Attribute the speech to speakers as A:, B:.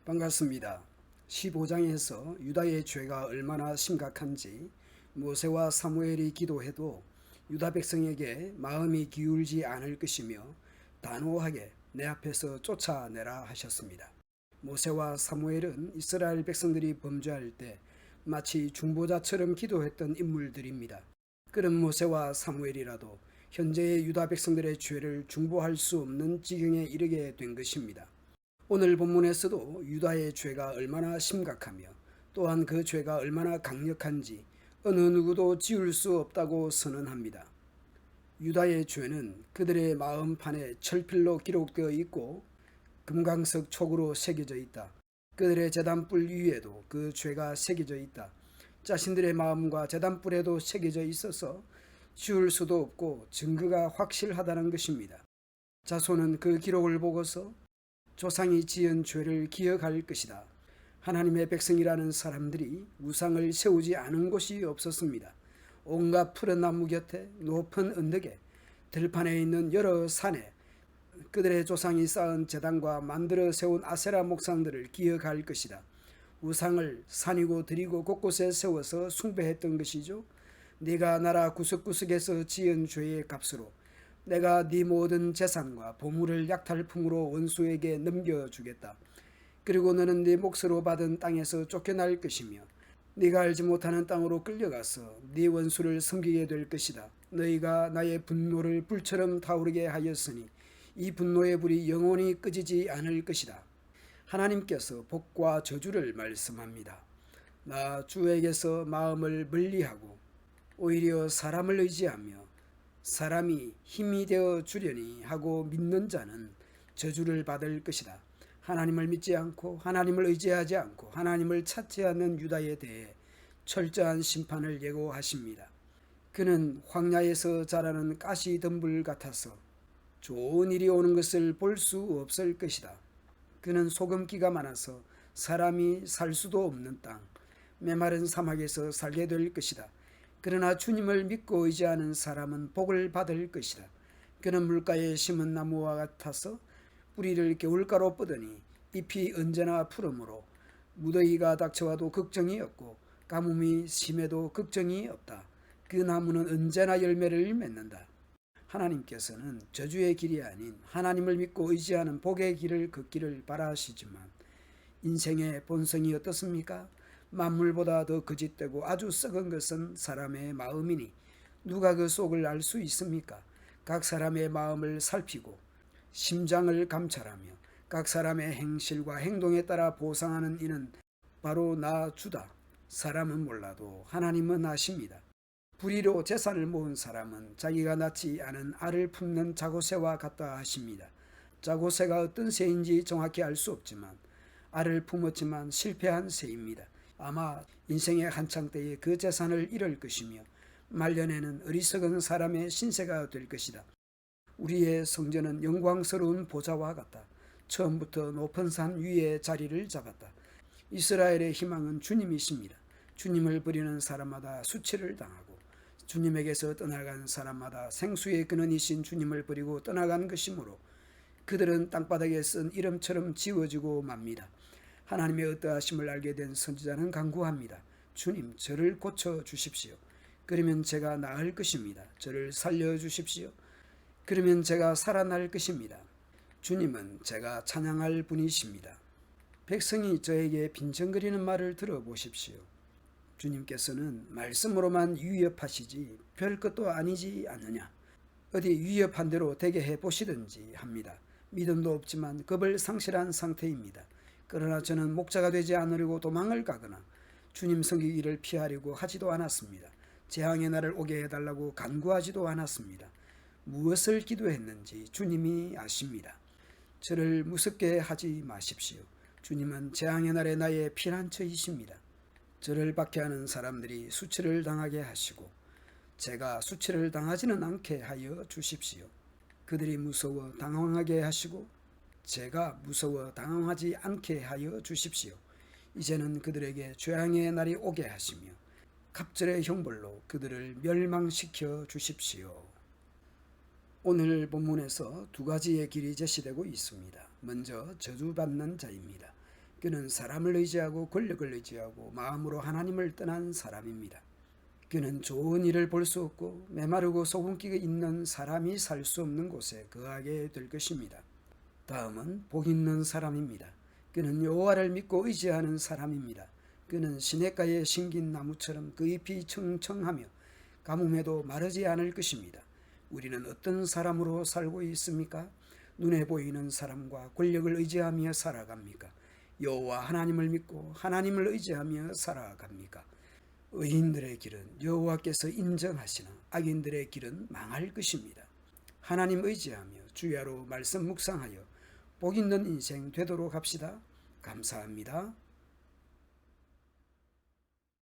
A: 반갑습니다. 15장에서 유다의 죄가 얼마나 심각한지 모세와 사무엘이 기도해도 유다 백성에게 마음이 기울지 않을 것이며 단호하게 내 앞에서 쫓아내라 하셨습니다. 모세와 사무엘은 이스라엘 백성들이 범죄할 때 마치 중보자처럼 기도했던 인물들입니다. 그런 모세와 사무엘이라도 현재의 유다 백성들의 죄를 중보할 수 없는 지경에 이르게 된 것입니다. 오늘 본문에서도 유다의 죄가 얼마나 심각하며 또한 그 죄가 얼마나 강력한지 어느 누구도 지울 수 없다고 선언합니다. 유다의 죄는 그들의 마음판에 철필로 기록되어 있고 금강석 촉으로 새겨져 있다. 그들의 제단불 위에도 그 죄가 새겨져 있다. 자신들의 마음과 제단불에도 새겨져 있어서 지울 수도 없고 증거가 확실하다는 것입니다. 자손은 그 기록을 보고서 조상이 지은 죄를 기억할 것이다. 하나님의 백성이라는 사람들이 우상을 세우지 않은 곳이 없었습니다. 온갖 푸른 나무 곁에 높은 언덕에 들판에 있는 여러 산에 그들의 조상이 쌓은 제단과 만들어 세운 아세라 목상들을 기억할 것이다. 우상을 산이고 들이고 곳곳에 세워서 숭배했던 것이죠. 네가 나라 구석구석에서 지은 죄의 값으로 내가 네 모든 재산과 보물을 약탈품으로 원수에게 넘겨주겠다. 그리고 너는 네 몫으로 받은 땅에서 쫓겨날 것이며 네가 알지 못하는 땅으로 끌려가서 네 원수를 섬기게 될 것이다. 너희가 나의 분노를 불처럼 타오르게 하였으니 이 분노의 불이 영원히 꺼지지 않을 것이다. 하나님께서 복과 저주를 말씀합니다. 나 주에게서 마음을 멀리하고 오히려 사람을 의지하며 사람이 힘이 되어 주려니 하고 믿는 자는 저주를 받을 것이다. 하나님을 믿지 않고 하나님을 의지하지 않고 하나님을 찾지 않는 유다에 대해 철저한 심판을 예고하십니다. 그는 황야에서 자라는 가시덤불 같아서 좋은 일이 오는 것을 볼 수 없을 것이다. 그는 소금기가 많아서 사람이 살 수도 없는 땅, 메마른 사막에서 살게 될 것이다. 그러나 주님을 믿고 의지하는 사람은 복을 받을 것이다. 그는 물가에 심은 나무와 같아서 뿌리를 겨울가로 뻗으니 잎이 언제나 푸르므로 무더위가 닥쳐와도 걱정이 없고 가뭄이 심해도 걱정이 없다. 그 나무는 언제나 열매를 맺는다. 하나님께서는 저주의 길이 아닌 하나님을 믿고 의지하는 복의 길을 걷기를 바라시지만 인생의 본성이 어떻습니까? 만물보다 더 거짓되고 아주 썩은 것은 사람의 마음이니 누가 그 속을 알 수 있습니까? 각 사람의 마음을 살피고 심장을 감찰하며 각 사람의 행실과 행동에 따라 보상하는 이는 바로 나 주다. 사람은 몰라도 하나님은 아십니다. 불의로 재산을 모은 사람은 자기가 낳지 않은 알을 품는 자고새와 같다 하십니다. 자고새가 어떤 새인지 정확히 알 수 없지만 알을 품었지만 실패한 새입니다. 아마 인생의 한창 때에 그 재산을 잃을 것이며 말년에는 어리석은 사람의 신세가 될 것이다. 우리의 성전은 영광스러운 보좌와 같다. 처음부터 높은 산 위에 자리를 잡았다. 이스라엘의 희망은 주님이십니다. 주님을 버리는 사람마다 수치를 당하고 주님에게서 떠나간 사람마다 생수의 근원이신 주님을 버리고 떠나간 것이므로 그들은 땅바닥에 쓴 이름처럼 지워지고 맙니다. 하나님의 어떠하심을 알게 된 선지자는 간구합니다. 주님, 저를 고쳐주십시오. 그러면 제가 나을 것입니다. 저를 살려주십시오. 그러면 제가 살아날 것입니다. 주님은 제가 찬양할 분이십니다. 백성이 저에게 빈정거리는 말을 들어보십시오. 주님께서는 말씀으로만 위협하시지 별 것도 아니지 않느냐. 어디 위협한 대로 되게 해보시든지 합니다. 믿음도 없지만 겁을 상실한 상태입니다. 그러나 저는 목자가 되지 않으려고 도망을 가거나 주님 섬기기를 피하려고 하지도 않았습니다. 재앙의 날을 오게 해달라고 간구하지도 않았습니다. 무엇을 기도했는지 주님이 아십니다. 저를 무섭게 하지 마십시오. 주님은 재앙의 날에 나의 피난처이십니다. 저를 박해하는 사람들이 수치를 당하게 하시고 제가 수치를 당하지는 않게 하여 주십시오. 그들이 무서워 당황하게 하시고 제가 무서워 당황하지 않게 하여 주십시오. 이제는 그들에게 재앙의 날이 오게 하시며 갑절의 형벌로 그들을 멸망시켜 주십시오. 오늘 본문에서 두 가지의 길이 제시되고 있습니다. 먼저 저주받는 자입니다. 그는 사람을 의지하고 권력을 의지하고 마음으로 하나님을 떠난 사람입니다. 그는 좋은 일을 볼 수 없고 메마르고 소금기가 있는 사람이 살 수 없는 곳에 거하게 될 것입니다. 다음은 복 있는 사람입니다. 그는 여호와를 믿고 의지하는 사람입니다. 그는 시냇가에 심긴 나무처럼 그 잎이 청청하며 가뭄에도 마르지 않을 것입니다. 우리는 어떤 사람으로 살고 있습니까? 눈에 보이는 사람과 권력을 의지하며 살아갑니까? 여호와 하나님을 믿고 하나님을 의지하며 살아갑니까? 의인들의 길은 여호와께서 인정하시나 악인들의 길은 망할 것입니다. 하나님 의지하며 주야로 말씀 묵상하여 복 있는 인생 되도록 합시다. 감사합니다.